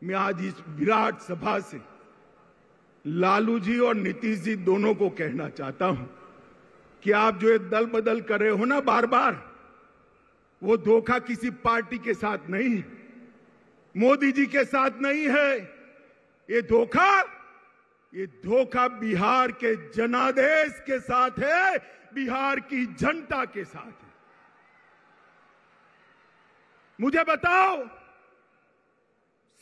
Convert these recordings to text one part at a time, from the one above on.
मैं आज इस विराट सभा से लालू जी और नीतीश जी दोनों को कहना चाहता हूं कि आप जो ये दल बदल कर रहे हो ना बार बार, वो धोखा किसी पार्टी के साथ नहीं है, मोदी जी के साथ नहीं है। ये धोखा बिहार के जनादेश के साथ है, बिहार की जनता के साथ है। मुझे बताओ,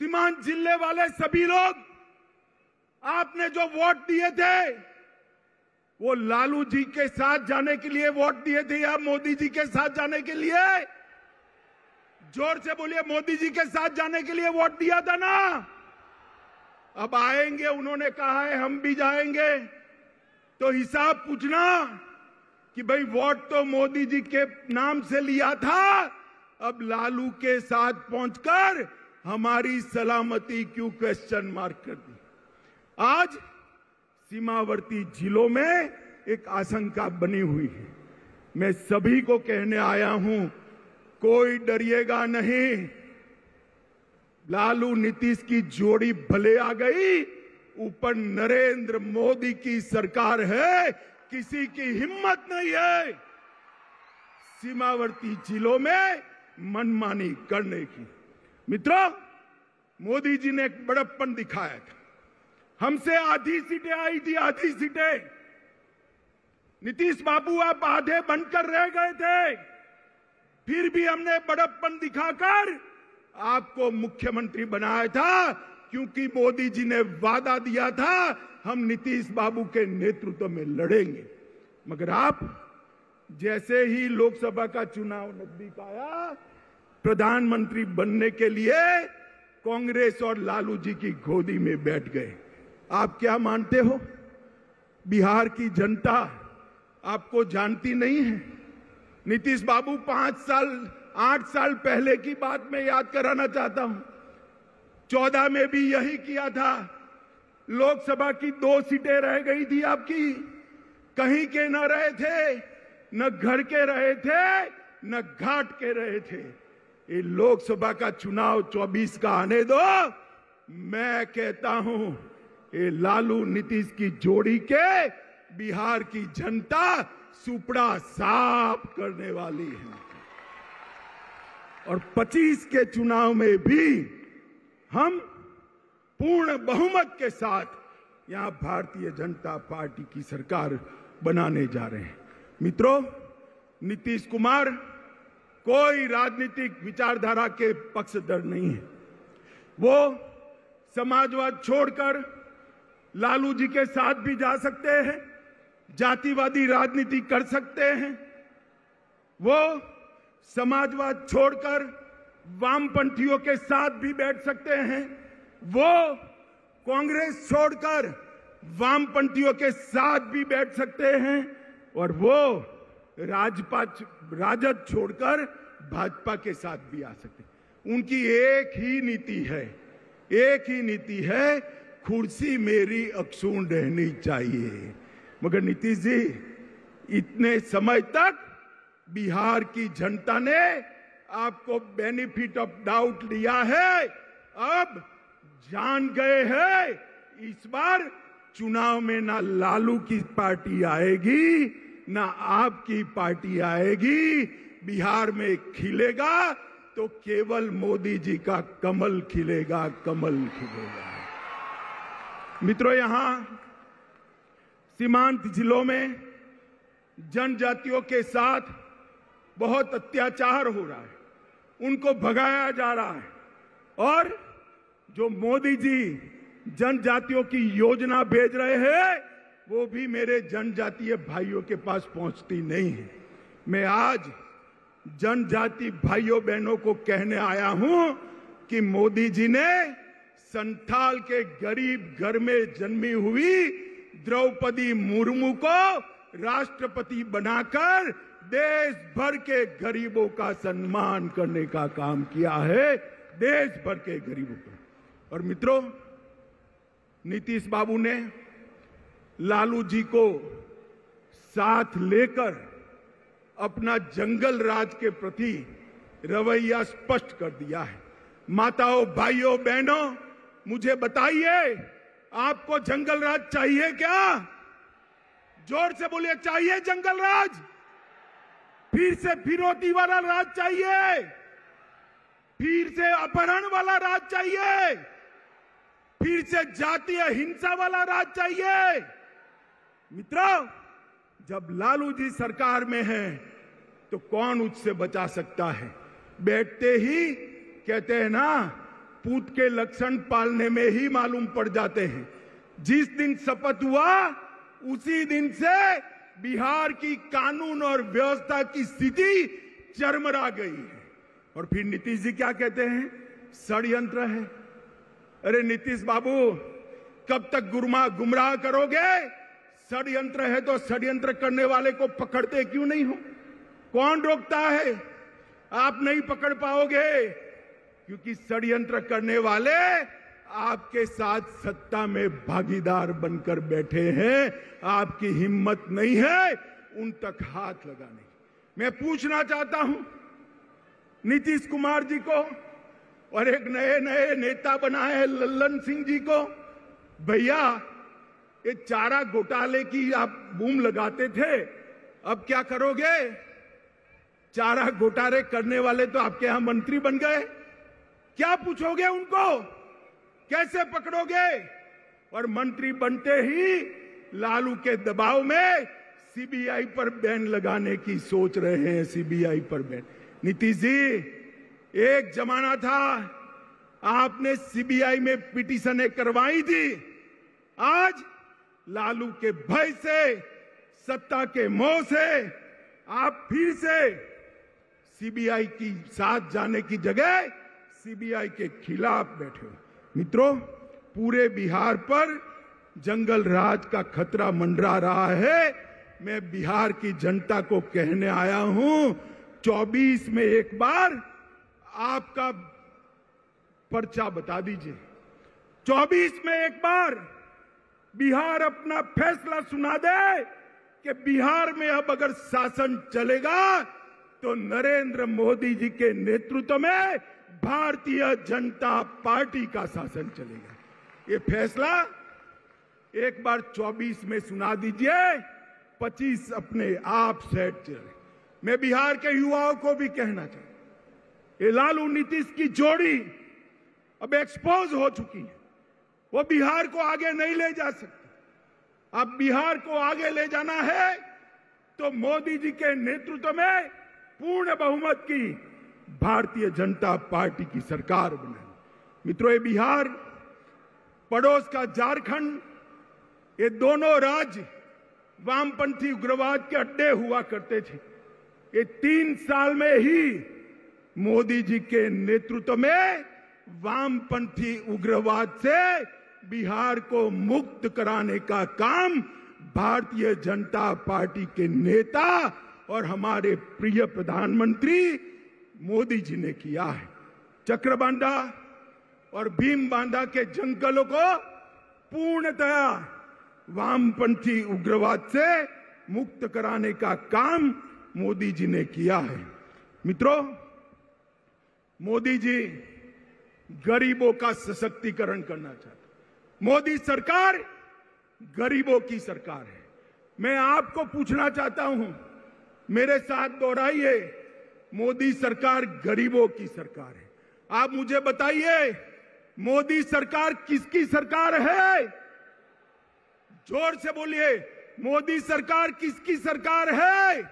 सीमांत जिले वाले सभी लोग, आपने जो वोट दिए थे वो लालू जी के साथ जाने के लिए वोट दिए थे या मोदी जी के साथ जाने के लिए? जोर से बोलिए, मोदी जी के साथ जाने के लिए वोट दिया था ना? अब आएंगे, उन्होंने कहा है हम भी जाएंगे, तो हिसाब पूछना कि भाई वोट तो मोदी जी के नाम से लिया था, अब लालू के साथ पहुंचकर हमारी सलामती क्यों क्वेश्चन मार्क कर दी? आज सीमावर्ती जिलों में एक आशंका बनी हुई है। मैं सभी को कहने आया हूं, कोई डरिएगा नहीं। लालू नीतीश की जोड़ी भले आ गई, ऊपर नरेंद्र मोदी की सरकार है, किसी की हिम्मत नहीं है सीमावर्ती जिलों में मनमानी करने की। मित्रों, मोदी जी ने एक बड़प्पन दिखाया था, हमसे आधी सीटें आई थी, आधी सीटें। नीतीश बाबू आप आधे बनकर रह गए थे, फिर भी हमने बड़प्पन दिखाकर आपको मुख्यमंत्री बनाया था, क्योंकि मोदी जी ने वादा दिया था हम नीतीश बाबू के नेतृत्व में लड़ेंगे। मगर आप जैसे ही लोकसभा का चुनाव नजदीक आया, प्रधानमंत्री बनने के लिए कांग्रेस और लालू जी की गोदी में बैठ गए। आप क्या मानते हो, बिहार की जनता आपको जानती नहीं है? नीतीश बाबू 8 साल पहले की बात मैं याद कराना चाहता हूं। 14 में भी यही किया था। लोकसभा की 2 सीटें रह गई थी आपकी, कहीं के न रहे थे, न घर के रहे थे, न घाट के रहे थे। ये लोकसभा का चुनाव 24 का आने दो। मैं कहता हूं, ये लालू नीतीश की जोड़ी के बिहार की जनता सुपड़ा साफ करने वाली है। और 25 के चुनाव में भी हम पूर्ण बहुमत के साथ यहां भारतीय जनता पार्टी की सरकार बनाने जा रहे हैं। मित्रों, नीतीश कुमार कोई राजनीतिक विचारधारा के पक्षधर नहीं है। वो समाजवाद छोड़कर लालू जी के साथ भी जा सकते हैं, जातिवादी राजनीति कर सकते हैं। वो समाजवाद छोड़कर वामपंथियों के साथ भी बैठ सकते हैं। वो कांग्रेस छोड़कर वामपंथियों के साथ भी बैठ सकते हैं। और वो राजद छोड़कर भाजपा के साथ भी आ सकते हैं। उनकी एक ही नीति है, कुर्सी मेरी अक्षुण रहनी चाहिए। मगर नीतीश जी, इतने समय तक बिहार की जनता ने आपको बेनिफिट ऑफ डाउट दिया है, अब जान गए हैं इस बार चुनाव में ना लालू की पार्टी आएगी, ना आपकी पार्टी आएगी। बिहार में खिलेगा तो केवल मोदी जी का कमल खिलेगा, कमल खिलेगा। मित्रों, यहां सीमांत जिलों में जनजातियों के साथ बहुत अत्याचार हो रहा है, उनको भगाया जा रहा है। और जो मोदी जी जनजातियों की योजना भेज रहे हैं, वो भी मेरे जनजातीय भाइयों के पास पहुंचती नहीं है। मैं आज जनजाति भाइयों बहनों को कहने आया हूं कि मोदी जी ने संथाल के गरीब घर में जन्मी हुई द्रौपदी मुर्मू को राष्ट्रपति बनाकर देश भर के गरीबों का सम्मान करने का काम किया है, देश भर के गरीबों का। और मित्रों, नीतीश बाबू ने लालू जी को साथ लेकर अपना जंगल राज के प्रति रवैया स्पष्ट कर दिया है। माताओं, भाइयों, बहनों, मुझे बताइए, आपको जंगल राज चाहिए क्या? जोर से बोलिए, चाहिए जंगल राज? फिर से फिरौती वाला राज चाहिए? फिर से अपहरण वाला राज चाहिए? फिर से जातीय हिंसा वाला राज चाहिए? मित्रों, जब लालू जी सरकार में हैं, तो कौन उससे बचा सकता है? बैठते ही कहते हैं ना, पूत के लक्षण पालने में ही मालूम पड़ जाते हैं। जिस दिन शपथ हुआ उसी दिन से बिहार की कानून और व्यवस्था की स्थिति चरमरा गई है। और फिर नीतीश जी क्या कहते हैं? षड्यंत्र है। अरे नीतीश बाबू, कब तक गुमराह करोगे? षड्यंत्र है तो षड्यंत्र करने वाले को पकड़ते क्यों नहीं हो? कौन रोकता है? आप नहीं पकड़ पाओगे, क्योंकि षड्यंत्र करने वाले आपके साथ सत्ता में भागीदार बनकर बैठे हैं। आपकी हिम्मत नहीं है उन तक हाथ लगाने। मैं पूछना चाहता हूं नीतीश कुमार जी को और एक नए नए नेता बनाए हैं लल्लन सिंह जी को, भैया ये चारा घोटाले की आप बूम लगाते थे, अब क्या करोगे? चारा घोटाले करने वाले तो आपके यहां मंत्री बन गए, क्या पूछोगे उनको? कैसे पकड़ोगे? और मंत्री बनते ही लालू के दबाव में सीबीआई पर बैन लगाने की सोच रहे हैं। सीबीआई पर बैन। नीतीश जी, एक जमाना था आपने सीबीआई में पिटीशनें करवाई थी। आज लालू के भय से, सत्ता के मोह से आप फिर से सीबीआई की साथ जाने की जगह सीबीआई के खिलाफ बैठे हो। मित्रों, पूरे बिहार पर जंगल राज का खतरा मंडरा रहा है। मैं बिहार की जनता को कहने आया हूं, 24 में एक बार आपका पर्चा बता दीजिए। 24 में एक बार बिहार अपना फैसला सुना दे कि बिहार में अब अगर शासन चलेगा तो नरेंद्र मोदी जी के नेतृत्व में भारतीय जनता पार्टी का शासन चलेगा। ये फैसला एक बार 24 में सुना दीजिए, 25 अपने आप सेट चले। मैं बिहार के युवाओं को भी कहना चाहता हूं, ये लालू नीतीश की जोड़ी अब एक्सपोज हो चुकी है। वो बिहार को आगे नहीं ले जा सकती। अब बिहार को आगे ले जाना है तो मोदी जी के नेतृत्व में पूर्ण बहुमत की भारतीय जनता पार्टी की सरकार बनाई। मित्रों, ये बिहार, पड़ोस का झारखंड, ये दोनों राज्य वामपंथी उग्रवाद के अड्डे हुआ करते थे। ये 3 साल में ही मोदी जी के नेतृत्व में वामपंथी उग्रवाद से बिहार को मुक्त कराने का काम भारतीय जनता पार्टी के नेता और हमारे प्रिय प्रधानमंत्री मोदी जी ने किया है। चक्रबांधा और भीमबांधा के जंगलों को पूर्णतया वामपंथी उग्रवाद से मुक्त कराने का काम मोदी जी ने किया है। मित्रों, मोदी जी गरीबों का सशक्तिकरण करना चाहते। मोदी सरकार गरीबों की सरकार है। मैं आपको पूछना चाहता हूं, मेरे साथ दोहराइए, मोदी सरकार गरीबों की सरकार है। आप मुझे बताइए, मोदी सरकार किसकी सरकार है? जोर से बोलिए, मोदी सरकार किसकी सरकार है?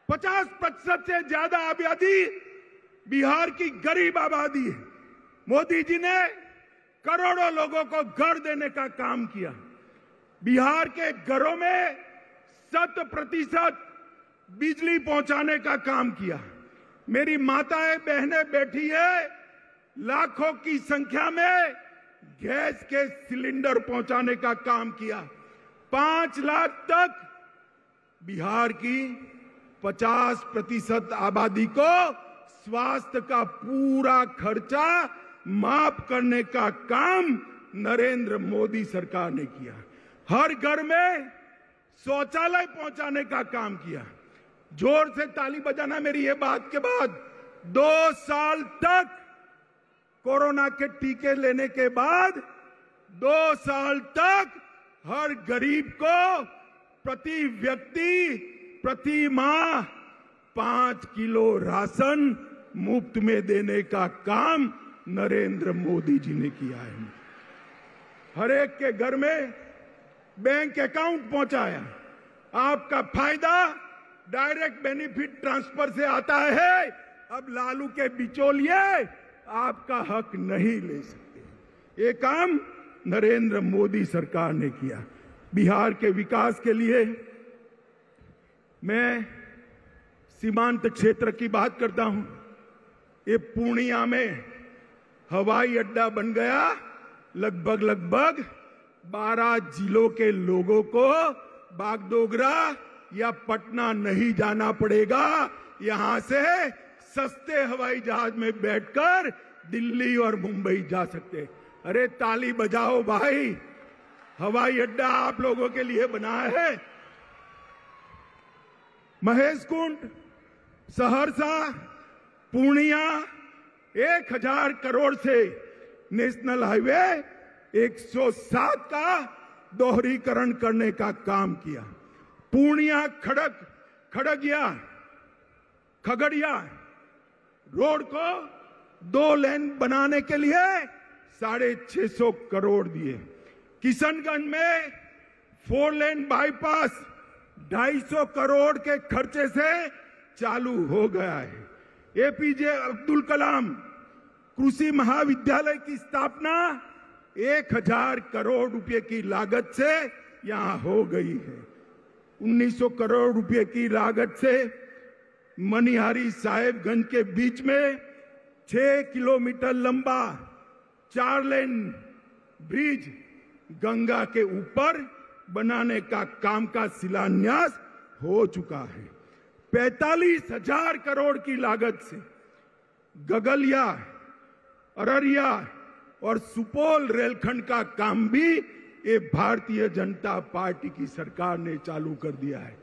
50% से ज्यादा आबादी बिहार की गरीब आबादी है। मोदी जी ने करोड़ों लोगों को घर देने का काम किया। बिहार के घरों में 100% बिजली पहुंचाने का काम किया। मेरी माताएं बहनें बैठी है, लाखों की संख्या में गैस के सिलेंडर पहुंचाने का काम किया। 5 लाख तक बिहार की 50% आबादी को स्वास्थ्य का पूरा खर्चा माफ करने का काम नरेंद्र मोदी सरकार ने किया। हर घर में शौचालय पहुंचाने का काम किया। जोर से ताली बजाना मेरी ये बात के बाद। 2 साल तक कोरोना के टीके लेने के बाद 2 साल तक हर गरीब को प्रति व्यक्ति प्रति माह 5 किलो राशन मुफ्त में देने का काम नरेंद्र मोदी जी ने किया है। हर एक के घर में बैंक अकाउंट पहुंचाया। आपका फायदा डायरेक्ट बेनिफिट ट्रांसफर से आता है। अब लालू के बिचौलिए आपका हक नहीं ले सकते। ये काम नरेंद्र मोदी सरकार ने किया। बिहार के विकास के लिए मैं सीमांत क्षेत्र की बात करता हूं। ये पूर्णिया में हवाई अड्डा बन गया। लगभग 12 जिलों के लोगों को बागडोगरा या पटना नहीं जाना पड़ेगा। यहां से सस्ते हवाई जहाज में बैठकर दिल्ली और मुंबई जा सकते। अरे ताली बजाओ भाई, हवाई अड्डा आप लोगों के लिए बना है। महेश कुंड, सहरसा, पूर्णिया 1000 करोड़ से नेशनल हाईवे 107 का दोहरीकरण करने का काम किया। पूर्णिया खगड़िया रोड को 2 लेन बनाने के लिए 650 करोड़ दिए। किशनगंज में 4 लेन बाईपास 250 करोड़ के खर्चे से चालू हो गया है। एपीजे अब्दुल कलाम कृषि महाविद्यालय की स्थापना 1000 करोड़ रुपए की लागत से यहां हो गई है। 1900 करोड़ रुपए की लागत से मनिहारी साहेबगंज के बीच में 6 किलोमीटर लंबा 4 लेन ब्रिज गंगा के ऊपर बनाने का काम का शिलान्यास हो चुका है। 45,000 करोड़ की लागत से गगलिया, अररिया और सुपौल रेलखंड का काम भी ये भारतीय जनता पार्टी की सरकार ने चालू कर दिया है।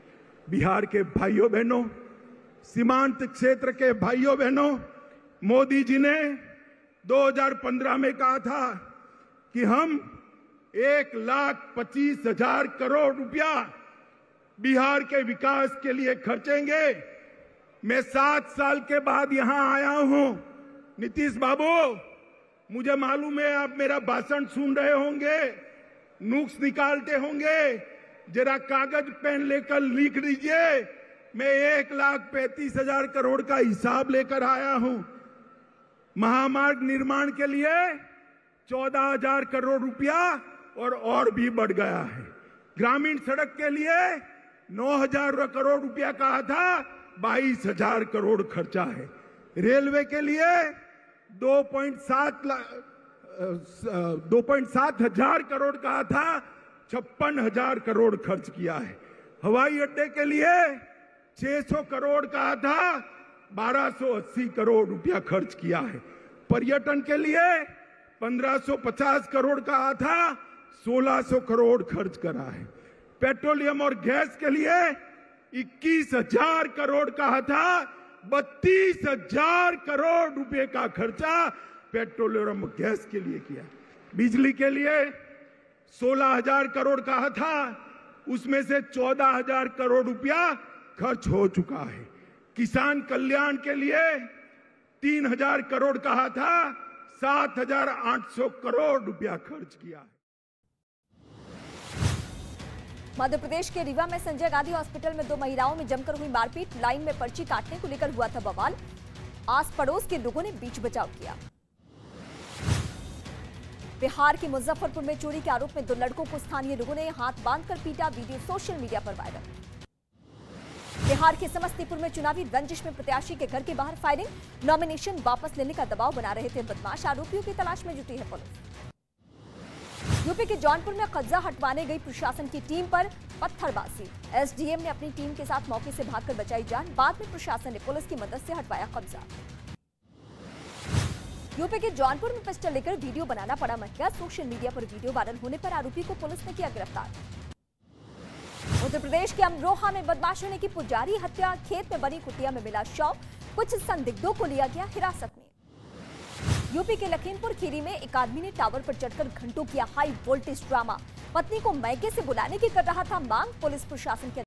बिहार के भाइयों बहनों, सीमांत क्षेत्र के भाइयों बहनों, मोदी जी ने 2015 में कहा था कि हम 1,25,000 करोड़ रुपया बिहार के विकास के लिए खर्चेंगे। मैं 7 साल के बाद यहां आया हूं। नीतीश बाबू, मुझे मालूम है आप मेरा भाषण सुन रहे होंगे, नुक्स निकालते होंगे। जरा कागज पेन लेकर लिख लीजिए। मैं 1,35,000 करोड़ का हिसाब लेकर आया हूं। महामार्ग निर्माण के लिए 14,000 करोड़ रुपया और भी बढ़ गया है। ग्रामीण सड़क के लिए 9,000 करोड़ रुपया कहा था, 22,000 करोड़ खर्चा है। रेलवे के लिए 2.7 हजार करोड़ कहा था, 56,000 करोड़ खर्च किया है। हवाई अड्डे के लिए 600 करोड़ कहा था, 1280 करोड़ रुपया खर्च किया है। पर्यटन के लिए 1550 करोड़ कहा था, 1600 करोड़ खर्च करा है। पेट्रोलियम और गैस के लिए 21,000 करोड़ कहा था, 32,000 करोड़ रुपए का खर्चा पेट्रोलियम और गैस के लिए किया। बिजली के लिए 16,000 करोड़ कहा था, उसमें से 14,000 करोड़ रुपया खर्च हो चुका है। किसान कल्याण के लिए 3,000 करोड़ कहा था, 7,800 करोड़ रुपया खर्च किया है। मध्य प्रदेश के रीवा में संजय गांधी हॉस्पिटल में 2 महिलाओं में जमकर हुई मारपीट। लाइन में पर्ची काटने को लेकर हुआ था बवाल। आस पड़ोस के लोगों ने बीच बचाव किया। बिहार के मुजफ्फरपुर में चोरी के आरोप में 2 लड़कों को स्थानीय लोगों ने हाथ बांधकर पीटा। वीडियो सोशल मीडिया पर वायरल। बिहार के समस्तीपुर में चुनावी रंजिश में प्रत्याशी के घर के बाहर फायरिंग। नॉमिनेशन वापस लेने का दबाव बना रहे थे बदमाश। आरोपियों की तलाश में जुटी है पुलिस। यूपी के जौनपुर में कब्जा हटवाने गई प्रशासन की टीम पर पत्थरबाजी। एसडीएम ने अपनी टीम के साथ मौके से भागकर बचाई जान। बाद में प्रशासन ने पुलिस की मदद से हटवाया कब्जा। यूपी के जौनपुर में पिस्टल लेकर वीडियो बनाना पड़ा महंगा। सोशल मीडिया पर वीडियो वायरल होने पर आरोपी को पुलिस ने किया गिरफ्तार। उत्तर प्रदेश के अमरोहा में बदमाशों ने की पुजारी हत्या। खेत में बनी कुटिया में मिला शव। कुछ संदिग्धों को लिया गया हिरासत में। यूपी के लखीमपुर खीरी में एक आदमी ने टावर पर चढ़कर घंटों किया हाई वोल्टेज ड्रामा। पत्नी को मैके से बुलाने की कर रहा था मांग। पुलिस प्रशासन के